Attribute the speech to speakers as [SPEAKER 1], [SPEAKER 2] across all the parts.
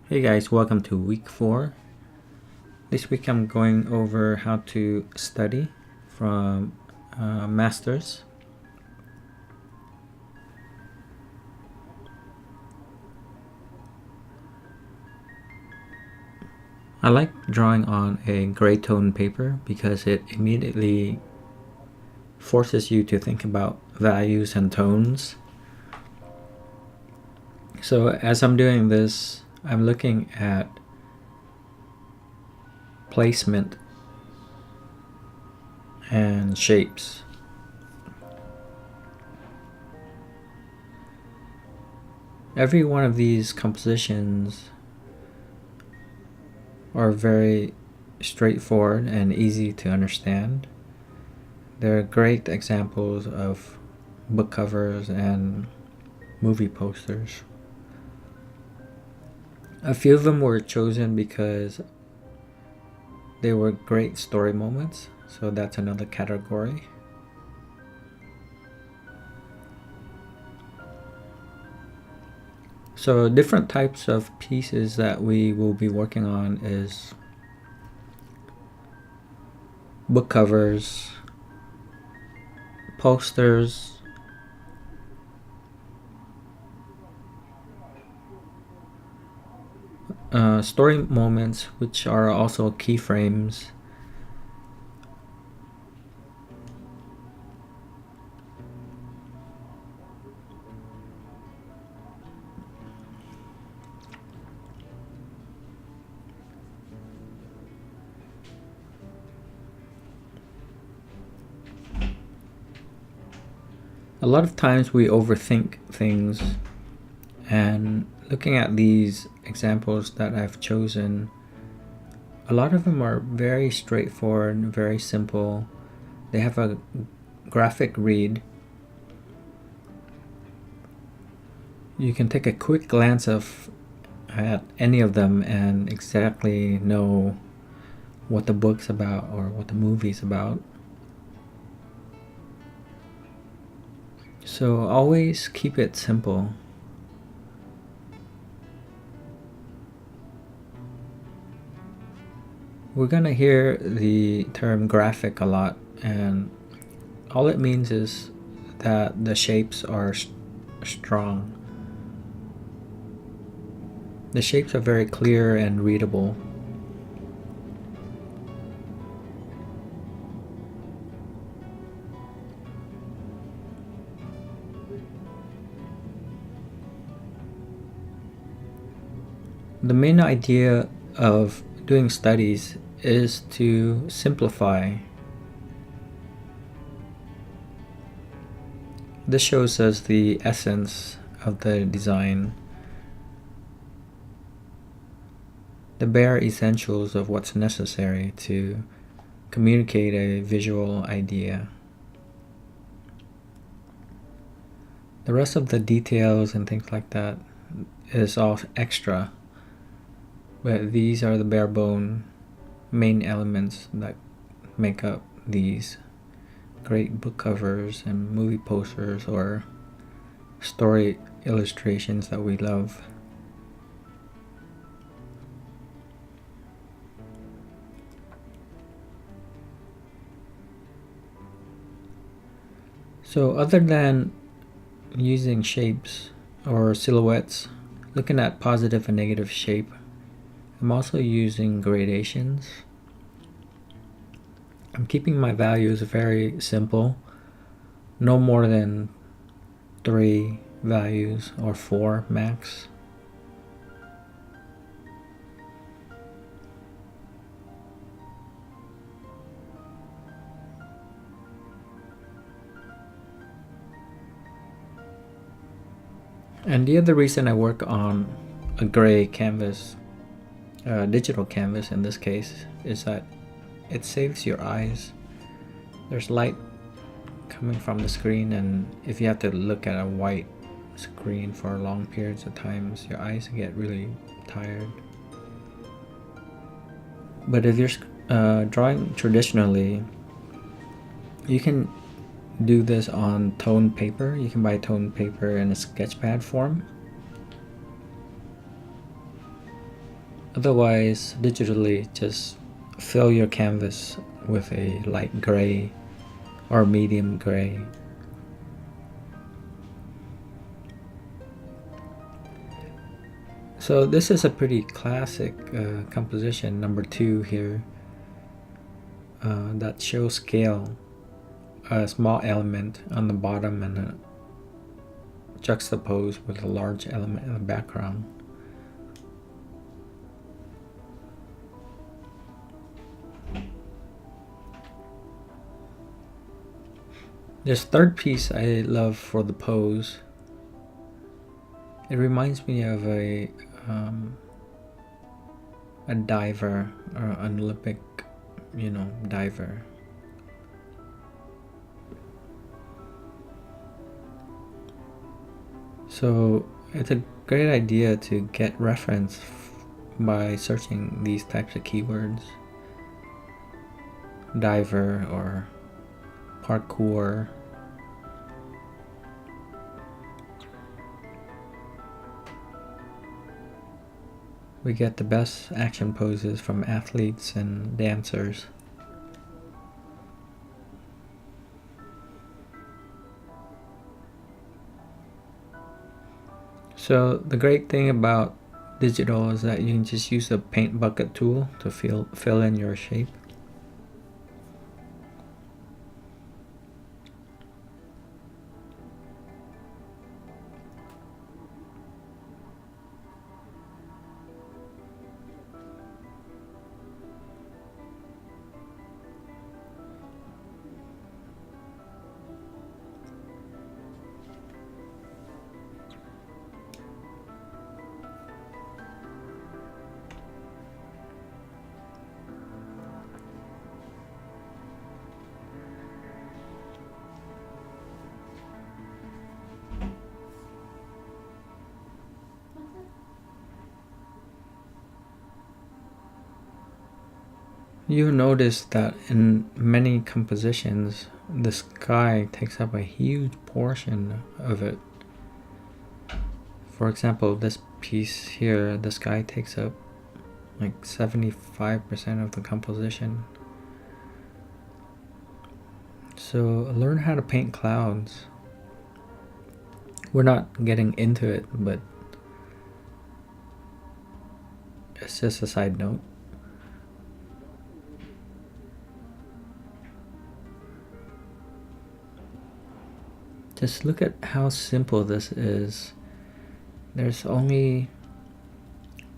[SPEAKER 1] Hey guys, welcome to week 4. This week I'm going over how to study from masters. I like drawing on a gray tone paper because it immediately forces you to think about values and tones. So as I'm doing this, I'm looking at placement and shapes. Every one of these compositions are very straightforward and easy to understand. They're great examples of book covers and movie posters. A few of them were chosen because they were great story moments, so that's another category. So different types of pieces that we will be working on is book covers, posters, story moments, which are also keyframes, a lot of times we overthink things, and looking at these examples that I've chosen, a lot of them are very straightforward, very simple. They have a graphic read. You can take a quick glance at any of them and exactly know what the book's about or what the movie's about. So always keep it simple. We're gonna hear the term graphic a lot, and all it means is that the shapes are strong. The shapes are very clear and readable. The main idea of doing studies is to simplify. This shows us the essence of the design, the bare essentials of what's necessary to communicate a visual idea. The rest of the details and things like that is all extra, but these are the bare bone main elements that make up these great book covers and movie posters or story illustrations that we love. So other than using shapes or silhouettes, looking at positive and negative shape, I'm also using gradations. I'm keeping my values very simple, no more than 3 values or 4 max. And the other reason I work on a gray canvas, digital canvas in this case, is that it saves your eyes. There's light coming from the screen, and if you have to look at a white screen for long periods of times, your eyes get really tired. But if you're drawing traditionally, you can do this on toned paper. You can buy toned paper in a sketch pad form. Otherwise, digitally, just fill your canvas with a light gray or medium gray. So this is a pretty classic composition, number 2 here, that shows scale, a small element on the bottom and juxtaposed with a large element in the background. This third piece I love for the pose. It reminds me of a diver, or an Olympic, diver. So it's a great idea to get reference by searching these types of keywords. Diver or parkour. We get the best action poses from athletes and dancers. So the great thing about digital is that you can just use the paint bucket tool to fill in your shape. You notice that in many compositions, the sky takes up a huge portion of it. For example, this piece here, the sky takes up like 75% of the composition. So learn how to paint clouds. We're not getting into it, but it's just a side note. Just look at how simple this is. There's only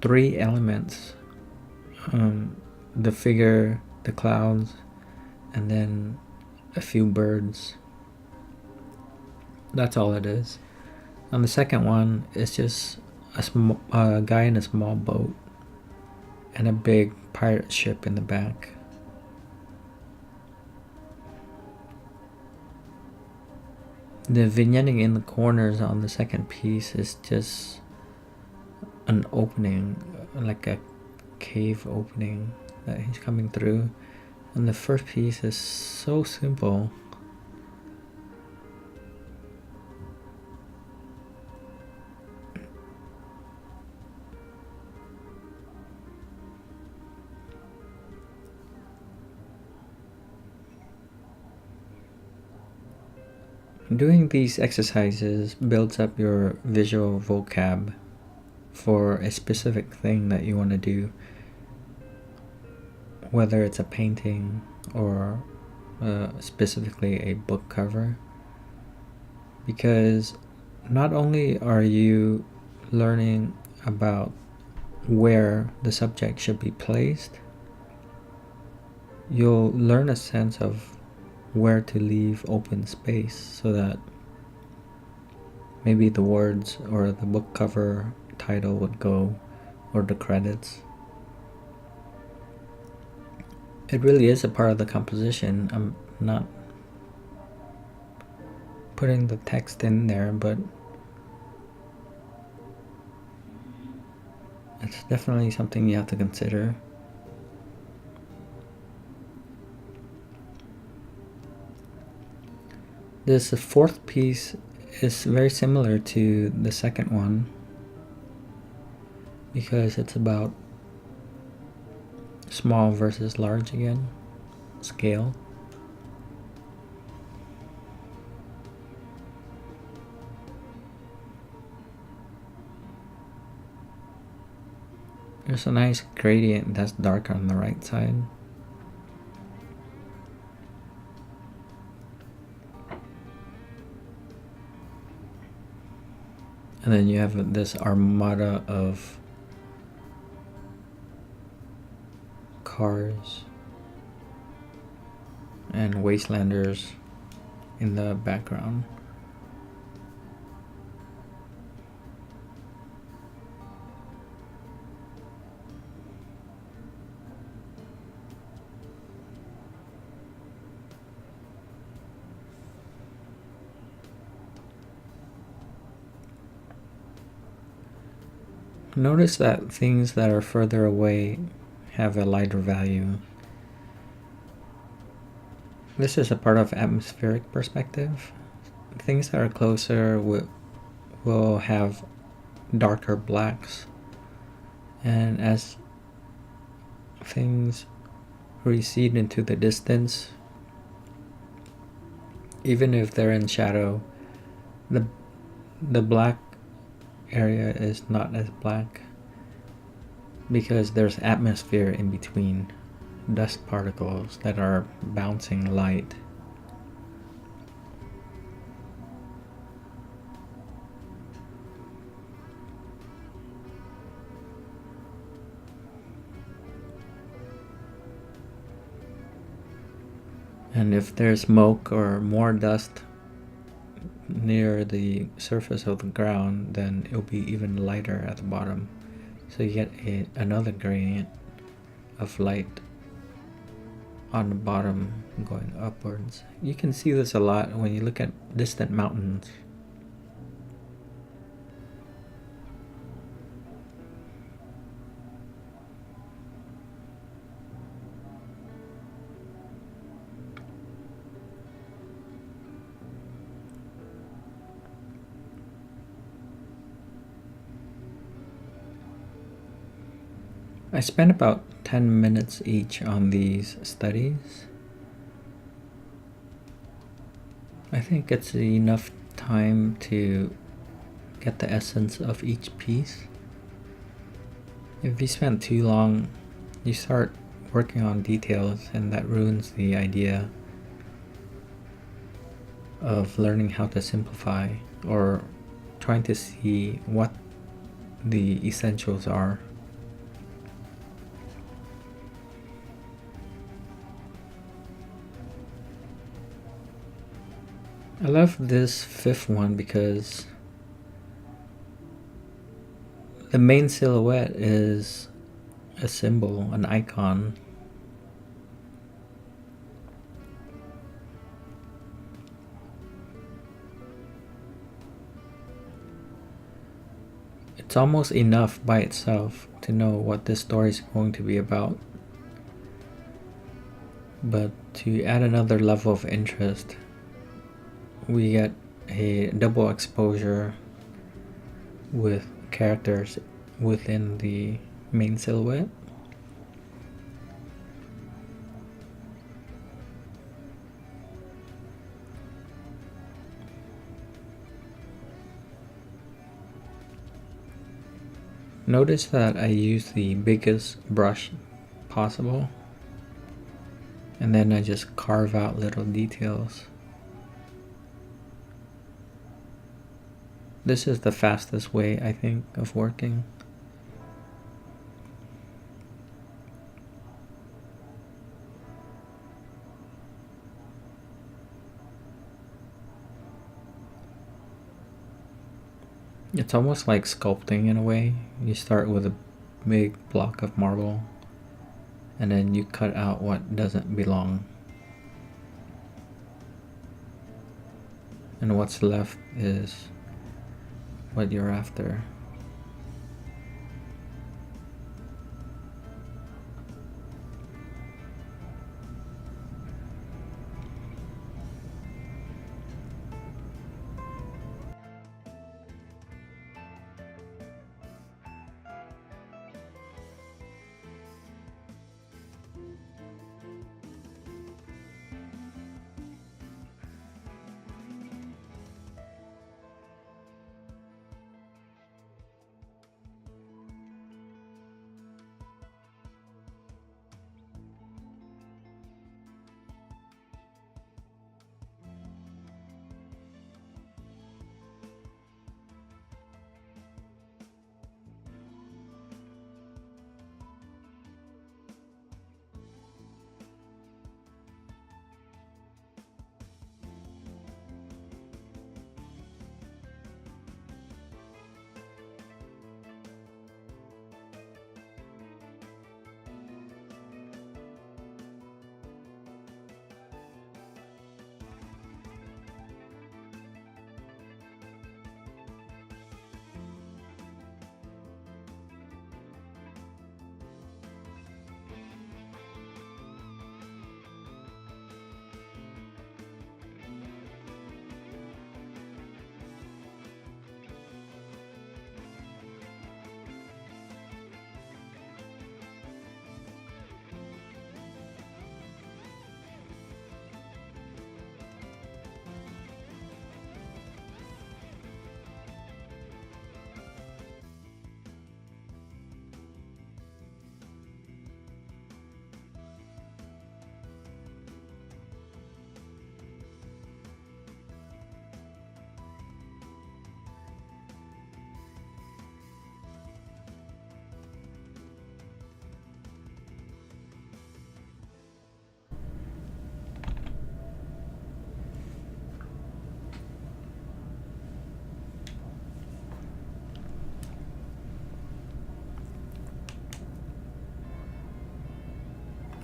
[SPEAKER 1] 3 elements. The figure, the clouds, and then a few birds. That's all it is. On the second one, it's just a guy in a small boat and a big pirate ship in the back. The vignetting in the corners on the second piece is just an opening, like a cave opening that he's coming through. And the first piece is so simple. Doing these exercises builds up your visual vocab for a specific thing that you want to do, whether it's a painting or specifically a book cover. Because not only are you learning about where the subject should be placed, you'll learn a sense of where to leave open space so that maybe the words or the book cover title would go, or the credits. It really is a part of the composition. I'm not putting the text in there, but it's definitely something you have to consider. This fourth piece is very similar to the second one because it's about small versus large again, scale. There's a nice gradient that's darker on the right side. And then you have this armada of cars and wastelanders in the background. Notice that things that are further away have a lighter value. This is a part of atmospheric perspective. Things that are closer will have darker blacks, and as things recede into the distance, even if they're in shadow, the black area is not as black because there's atmosphere in between, dust particles that are bouncing light. And if there's smoke or more dust near the surface of the ground, then it'll be even lighter at the bottom. So you get another gradient of light on the bottom going upwards. You can see this a lot when you look at distant mountains. I spent about 10 minutes each on these studies. I think it's enough time to get the essence of each piece. If you spend too long, you start working on details, and that ruins the idea of learning how to simplify or trying to see what the essentials are. I love this fifth one because the main silhouette is a symbol, an icon. It's almost enough by itself to know what this story is going to be about. But to add another level of interest, we get a double exposure with characters within the main silhouette. Notice that I use the biggest brush possible, and then I just carve out little details. This is the fastest way, I think, of working. It's almost like sculpting in a way. You start with a big block of marble, and then you cut out what doesn't belong. And what's left is what you're after.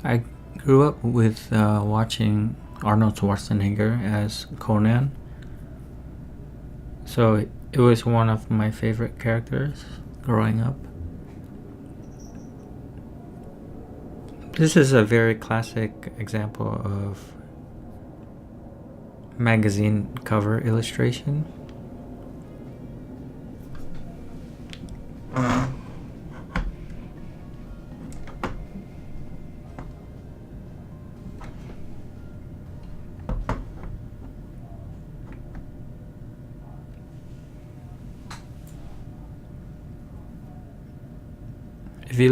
[SPEAKER 1] I grew up with watching Arnold Schwarzenegger as Conan, so it was one of my favorite characters growing up. This is a very classic example of magazine cover illustration. If you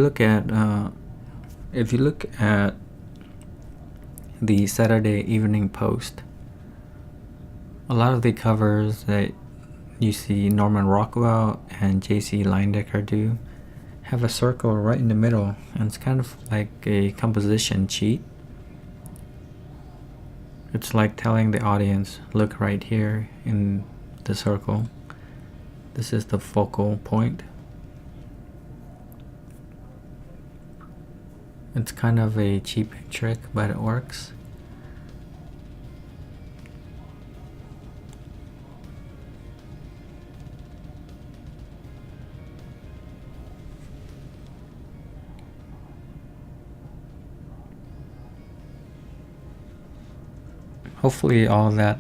[SPEAKER 1] look at the Saturday Evening Post, a lot of the covers that you see Norman Rockwell and J.C. Leyendecker do have a circle right in the middle, and it's kind of like a composition cheat. It's like telling the audience, look right here in the circle. This is the focal point. It's kind of a cheap trick, but it works. Hopefully all that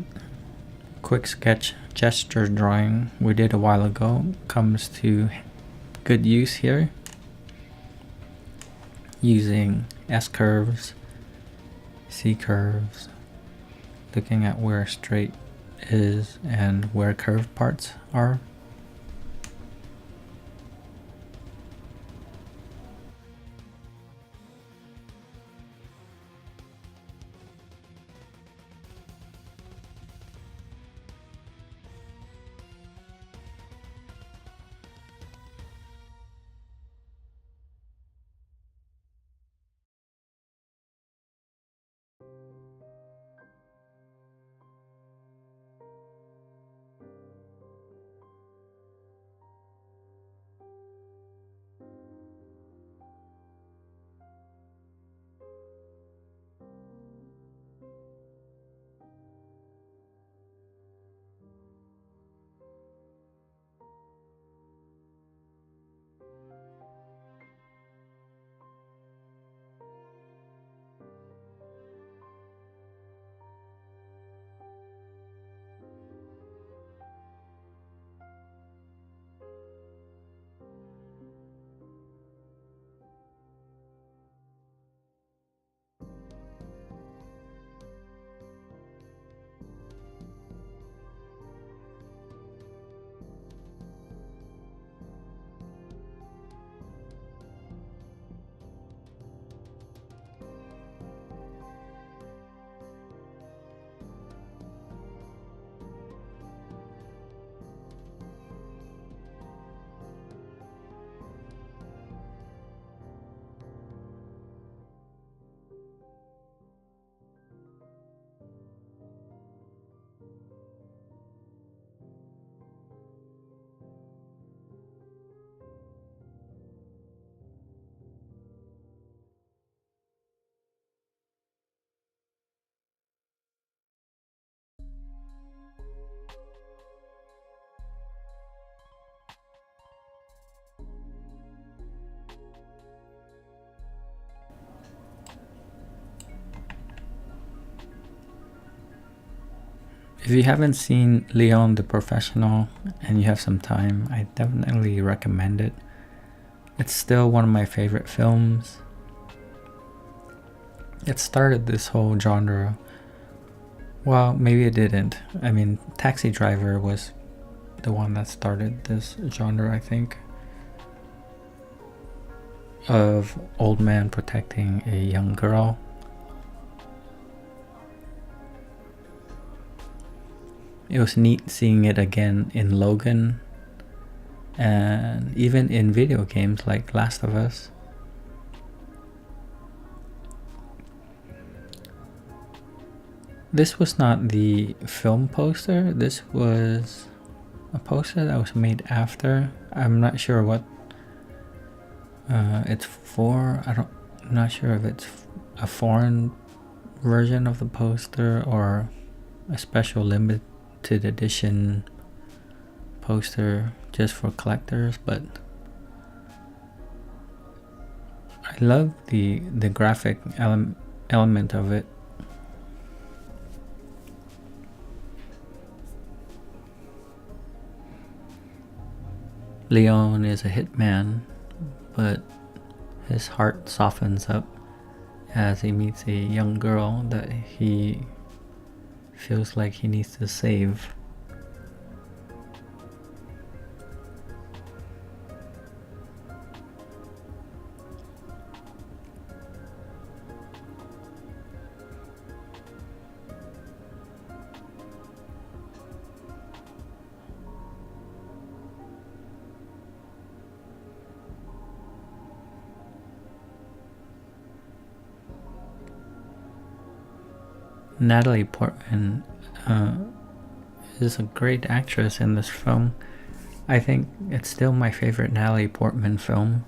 [SPEAKER 1] quick sketch gesture drawing we did a while ago comes to good use here, using S curves, C curves, looking at where straight is and where curved parts are. If you haven't seen Leon the Professional and you have some time, I definitely recommend it. It's still one of my favorite films. It started this whole genre. Well, maybe it didn't. I mean, Taxi Driver was the one that started this genre, I think, of old man protecting a young girl. It was neat seeing it again in Logan, and even in video games like Last of Us. This was not the film poster, this was a poster that was made after. I'm not sure what it's for. I'm not sure if it's a foreign version of the poster or a special limited edition poster just for collectors, but I love the graphic element of it. Leon is a hitman, but his heart softens up as he meets a young girl that he feels like he needs to save. Natalie Portman is a great actress in this film. I think it's still my favorite Natalie Portman film.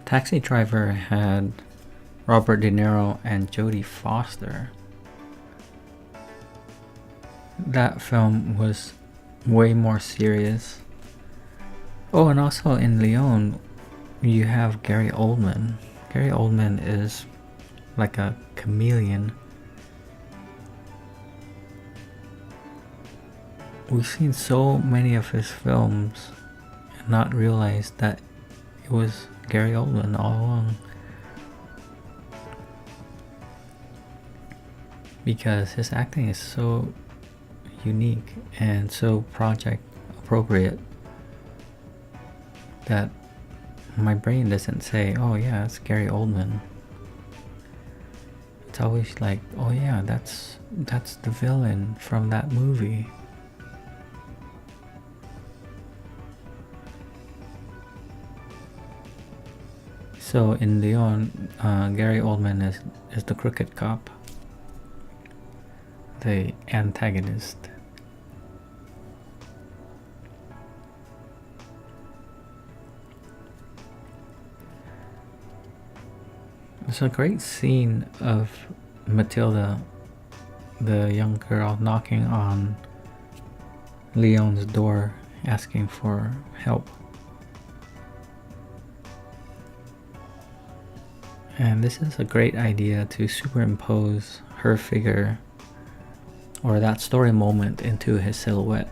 [SPEAKER 1] Taxi Driver had Robert De Niro and Jodie Foster. That film was way more serious. Oh, and also in Leon, you have Gary Oldman. Gary Oldman is like a chameleon. We've seen so many of his films and not realized that it was Gary Oldman all along. Because his acting is so unique and so project appropriate that my brain doesn't say, oh yeah, it's Gary Oldman. It's always like, oh yeah, that's the villain from that movie. So in Leon, Gary Oldman is the crooked cop, the antagonist. It's a great scene of Matilda, the young girl, knocking on Leon's door asking for help. And this is a great idea to superimpose her figure or that story moment into his silhouette.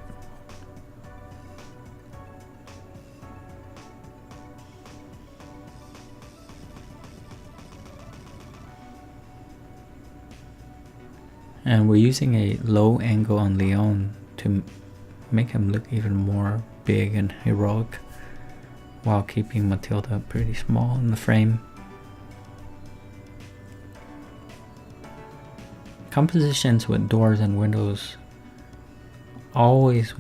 [SPEAKER 1] And we're using a low angle on Leon to make him look even more big and heroic while keeping Matilda pretty small in the frame. Compositions with doors and windows always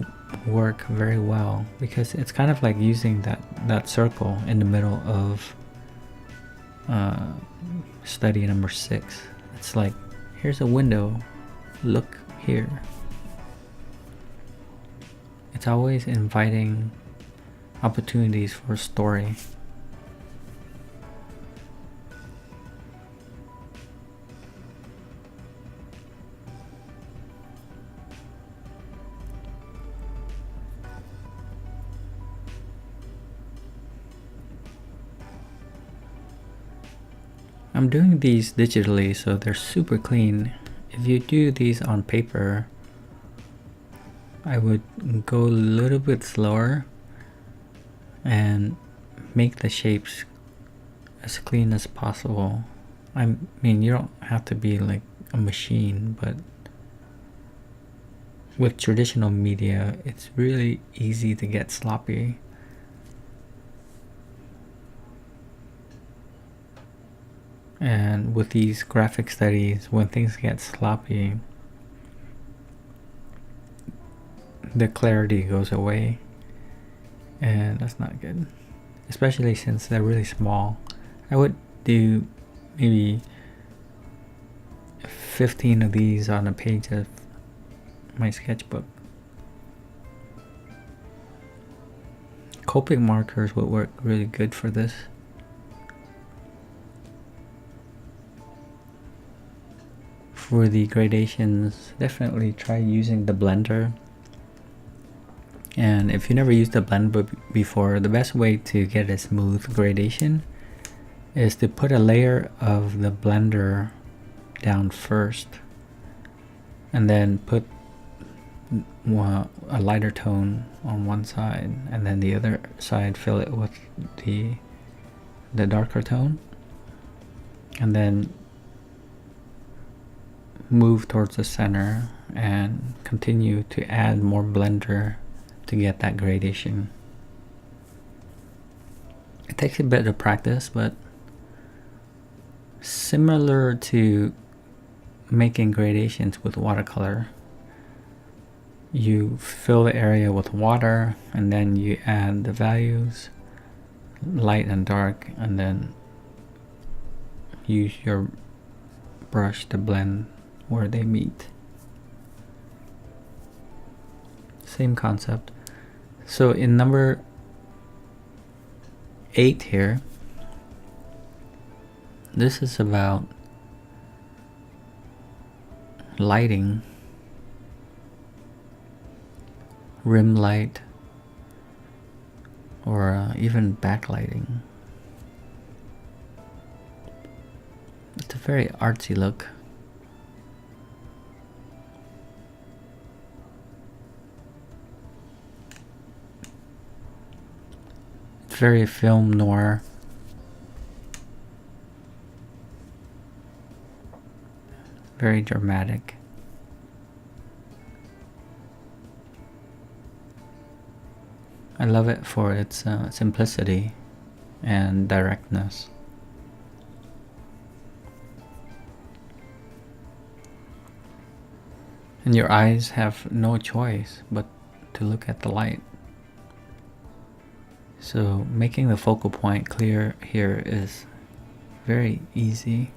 [SPEAKER 1] work very well because it's kind of like using that circle in the middle of study number 6. It's like, here's a window, look here. It's always inviting opportunities for story. I'm doing these digitally, so they're super clean. If you do these on paper, I would go a little bit slower and make the shapes as clean as possible. I mean, you don't have to be like a machine, but with traditional media, it's really easy to get sloppy. And with these graphic studies, when things get sloppy, the clarity goes away, and that's not good, especially since they're really small. I would do maybe 15 of these on a page of my sketchbook. Copic markers would work really good for this. For the gradations, definitely try using the blender. And if you never used the blender before, the best way to get a smooth gradation is to put a layer of the blender down first and then put a lighter tone on one side, and then the other side fill it with the darker tone, and then move towards the center and continue to add more blender to get that gradation. It takes a bit of practice, but similar to making gradations with watercolor, you fill the area with water and then you add the values, light and dark, and then use your brush to blend where they meet. Same concept. So in number 8 here, this is about lighting, rim light, or even backlighting. It's a very artsy look. It's very film noir. Very dramatic. I love it for its simplicity and directness. And your eyes have no choice but to look at the light. So making the focal point clear here is very easy.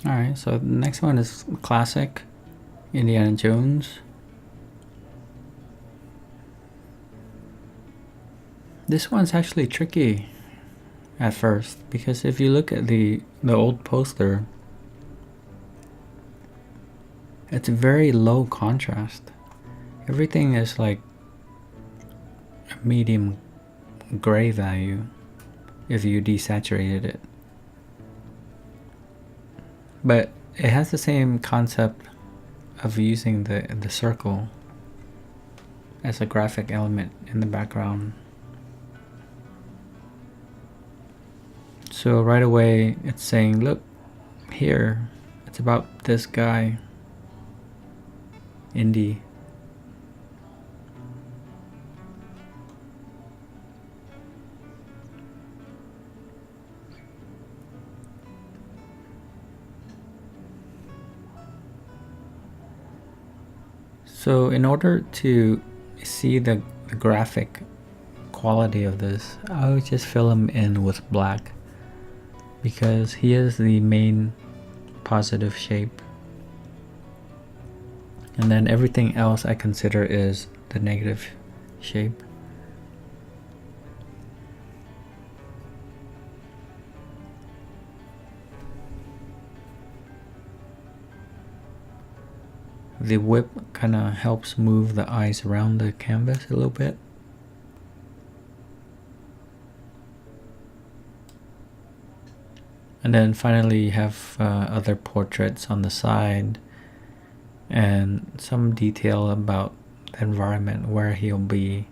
[SPEAKER 1] Alright, so the next one is classic Indiana Jones. This one's actually tricky at first, because if you look at the old poster, it's very low contrast. Everything is like a medium gray value if you desaturated it. But it has the same concept of using the circle as a graphic element in the background. So right away it's saying, look here, it's about this guy, Indy. So in order to see the graphic quality of this, I would just fill him in with black because he is the main positive shape. And then everything else I consider is the negative shape. The whip kind of helps move the eyes around the canvas a little bit. And then finally you have other portraits on the side and some detail about the environment where he'll be,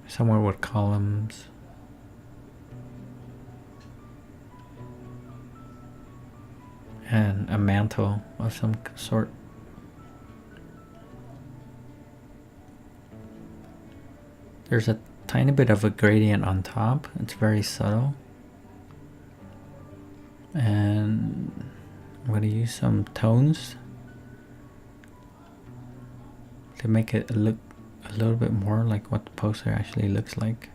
[SPEAKER 1] somewhere with columns. And a mantle of some sort. There's a tiny bit of a gradient on top. It's very subtle. And I'm going to use some tones to make it look a little bit more like what the poster actually looks like.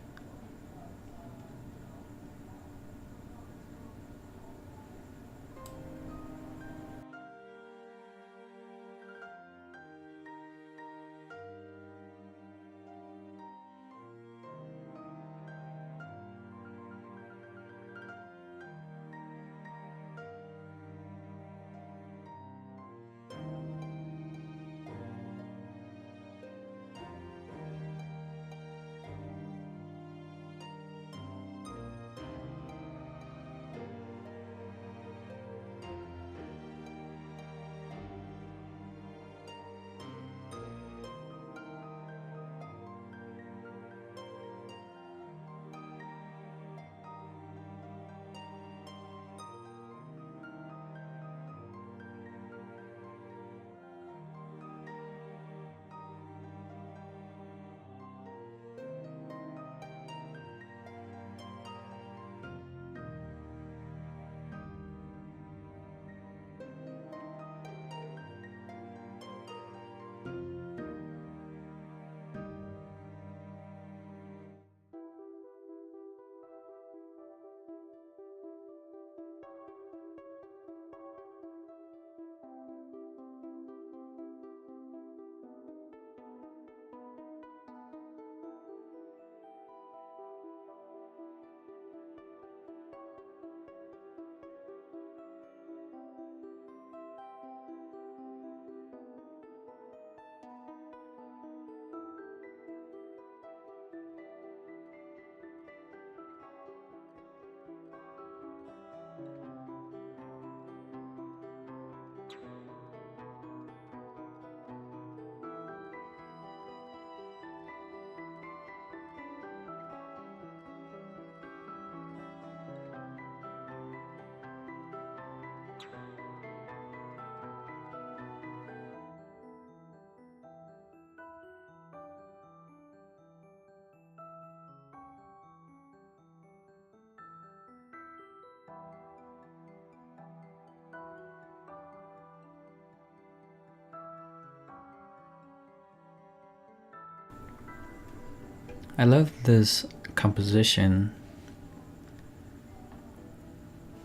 [SPEAKER 1] I love this composition,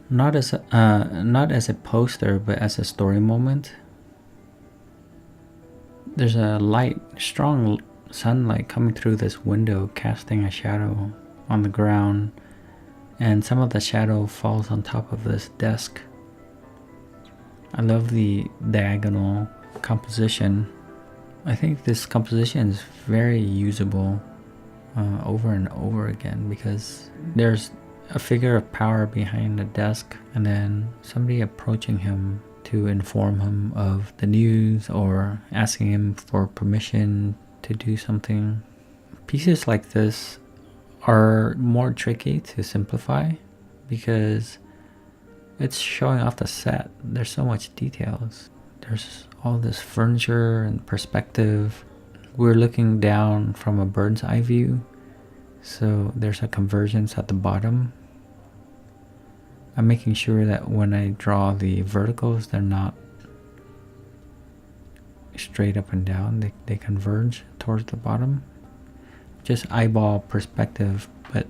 [SPEAKER 1] not as a poster, but as a story moment. There's a light, strong sunlight coming through this window, casting a shadow on the ground, and some of the shadow falls on top of this desk. I love the diagonal composition. I think this composition is very usable over and over again, because there's a figure of power behind the desk and then somebody approaching him to inform him of the news or asking him for permission to do something. Pieces like this are more tricky to simplify because it's showing off the set. There's so much details. There's all this furniture and perspective. We're looking down from a bird's eye view, so there's a convergence at the bottom. I'm making sure that when I draw the verticals, they're not straight up and down. They converge towards the bottom. Just eyeball perspective, but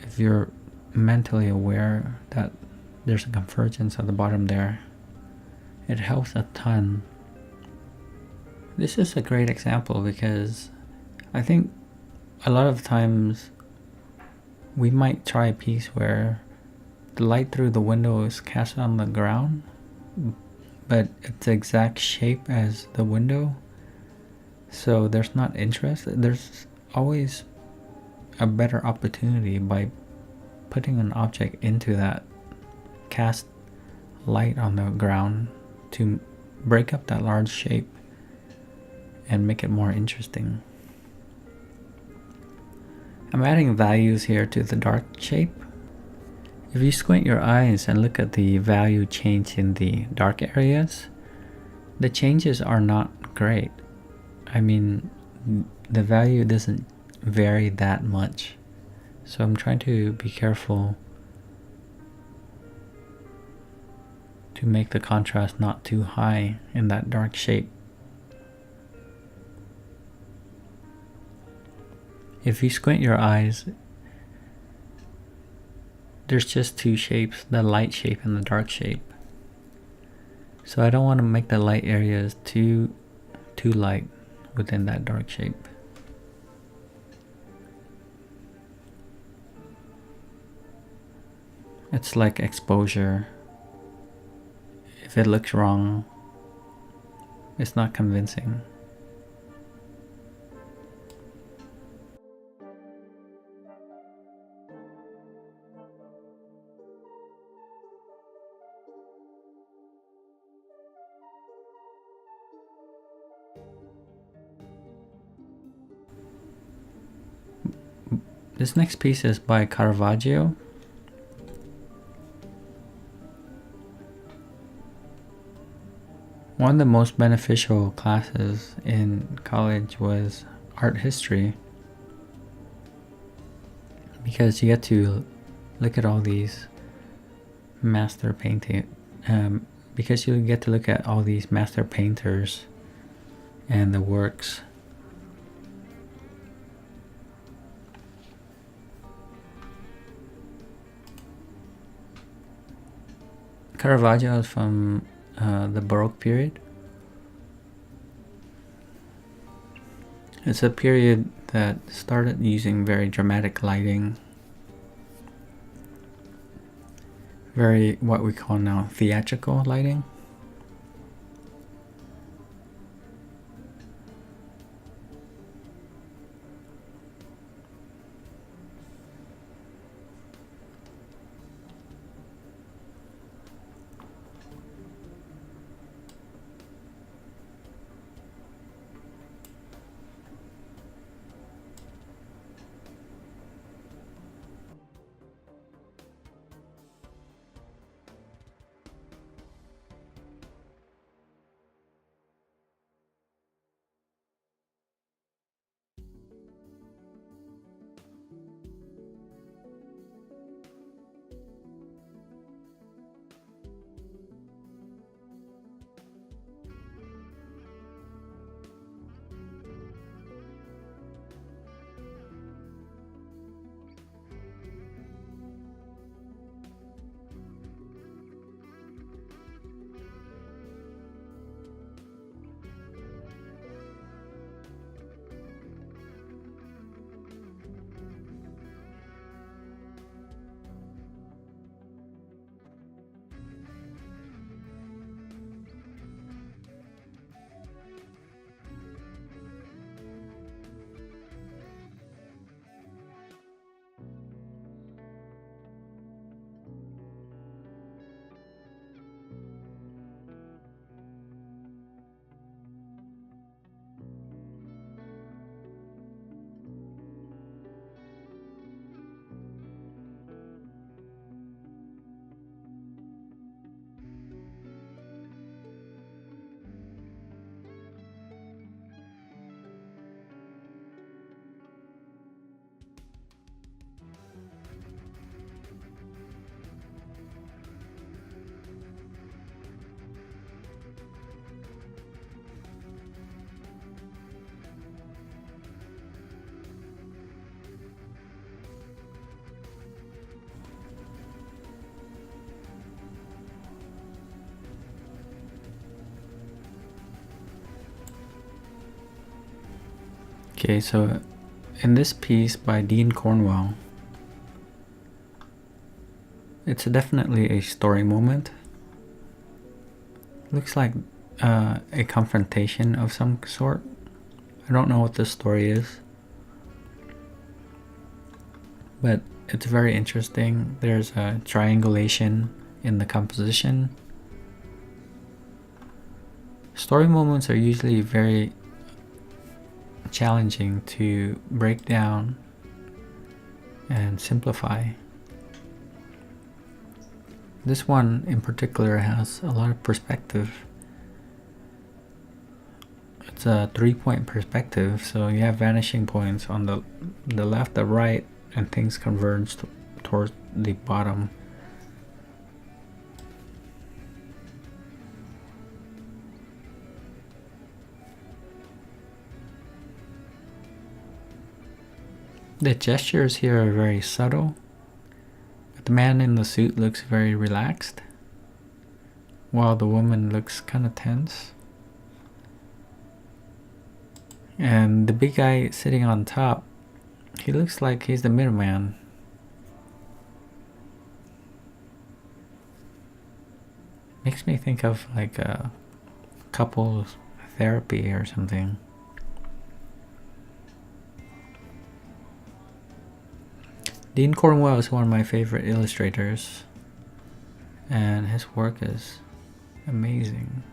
[SPEAKER 1] if you're mentally aware that there's a convergence at the bottom there, it helps a ton. This is a great example because I think a lot of times we might try a piece where the light through the window is cast on the ground, but it's the exact shape as the window, so there's not interest. There's always a better opportunity by putting an object into that cast light on the ground to break up that large shape and make it more interesting. I'm adding values here to the dark shape. If you squint your eyes and look at the value change in the dark areas, the changes are not great. I mean, the value doesn't vary that much. So I'm trying to be careful to make the contrast not too high in that dark shape. If you squint your eyes, there's just two shapes, the light shape and the dark shape. So I don't want to make the light areas too light within that dark shape. It's like exposure. If it looks wrong, it's not convincing. This next piece is by Caravaggio. One of the most beneficial classes in college was art history, because you get to look at all these master painting, because you get to look at all these master painters and the works. Caravaggio is from the Baroque period. It's a period that started using very dramatic lighting, very what we call now theatrical lighting. Okay, so in this piece by Dean Cornwell, it's definitely a story moment. Looks like a confrontation of some sort. I don't know what this story is, but it's very interesting. There's a triangulation in the composition. Story moments are usually very challenging to break down and simplify. This one in particular has a lot of perspective. It's a 3-point perspective, so you have vanishing points on the left, the right, and things converge towards the bottom. The gestures here are very subtle, but the man in the suit looks very relaxed, while the woman looks kind of tense. And the big guy sitting on top, he looks like he's the middleman. Makes me think of like a couples therapy or something. Dean Cornwell is one of my favorite illustrators, and his work is amazing.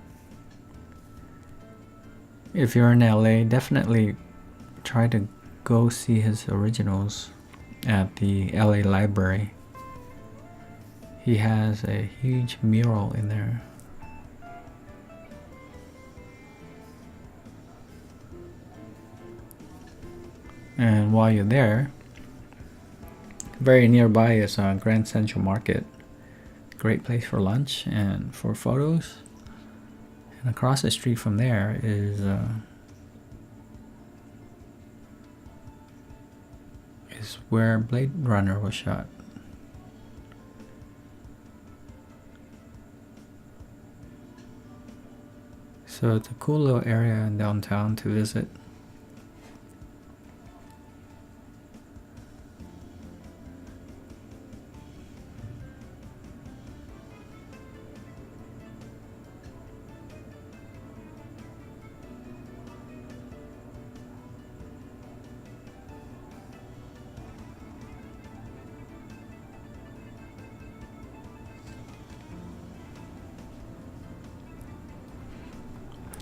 [SPEAKER 1] If you're in LA, definitely try to go see his originals at the LA Library. He has a huge mural in there. And while you're there, very nearby is Grand Central Market. Great place for lunch and for photos. And across the street from there is where Blade Runner was shot. So it's a cool little area in downtown to visit.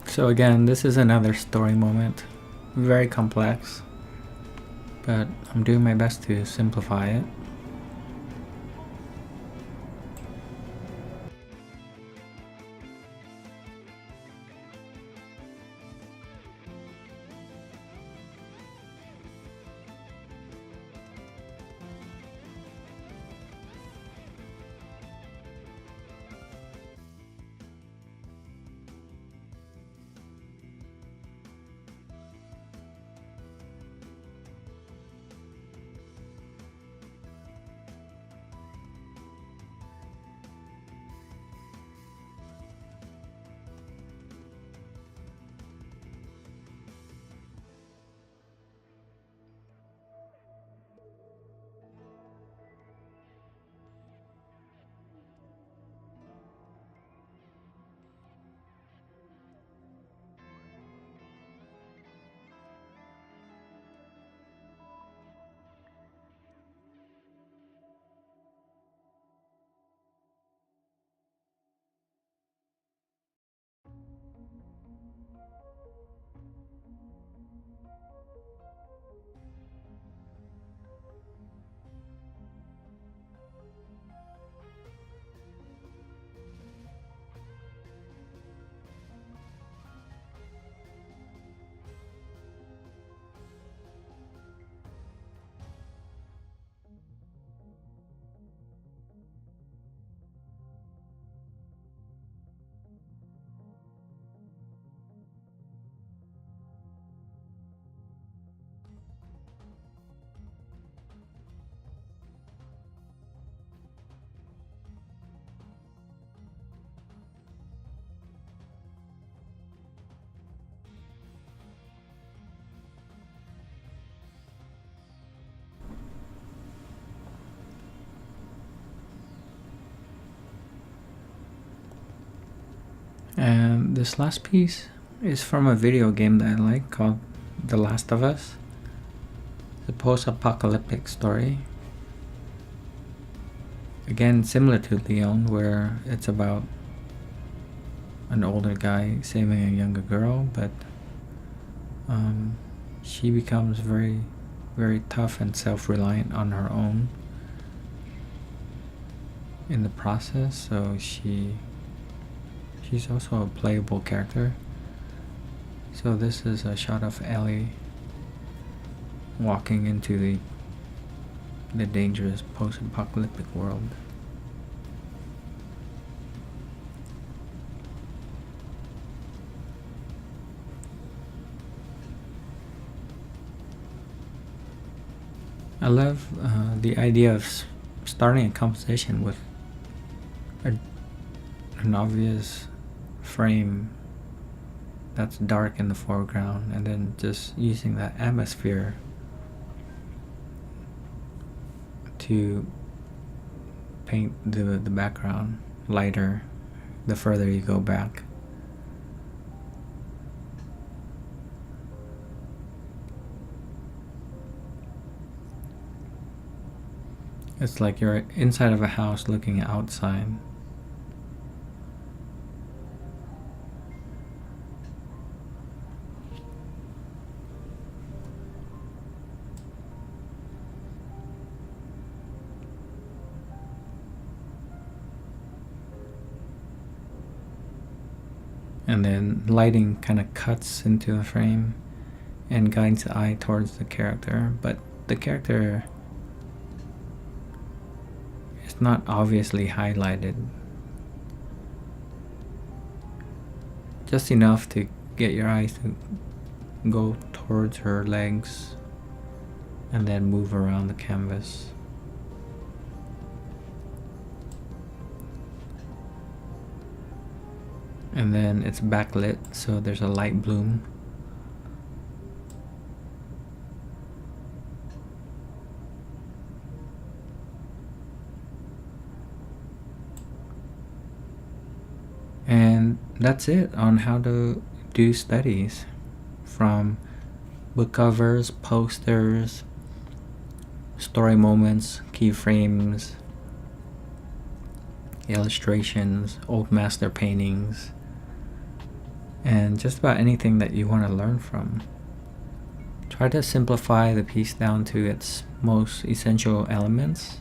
[SPEAKER 1] So again, this is another story moment. Very complex, but I'm doing my best to simplify it. This last piece is from a video game that I like called The Last of Us. It's a post-apocalyptic story. Again, similar to Leon, where it's about an older guy saving a younger girl, but she becomes very, very tough and self-reliant on her own in the process. So she's also a playable character. So this is a shot of Ellie walking into the dangerous post-apocalyptic world. I love the idea of starting a composition with an obvious frame that's dark in the foreground, and then just using that atmosphere to paint the background lighter the further you go back. It's like you're inside of a house looking outside. And then lighting kind of cuts into the frame and guides the eye towards the character, but the character is not obviously highlighted. Just enough to get your eyes to go towards her legs and then move around the canvas. And then it's backlit, so there's a light bloom. And that's it on how to do studies, from book covers, posters, story moments, keyframes, illustrations, old master paintings, and just about anything that you want to learn from. Try to simplify the piece down to its most essential elements,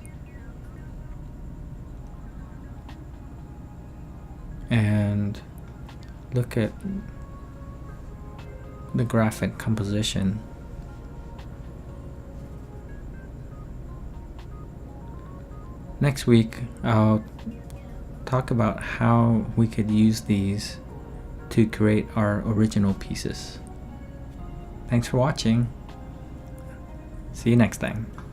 [SPEAKER 1] and look at the graphic composition. Next week, I'll talk about how we could use these to create our original pieces. Thanks for watching. See you next time.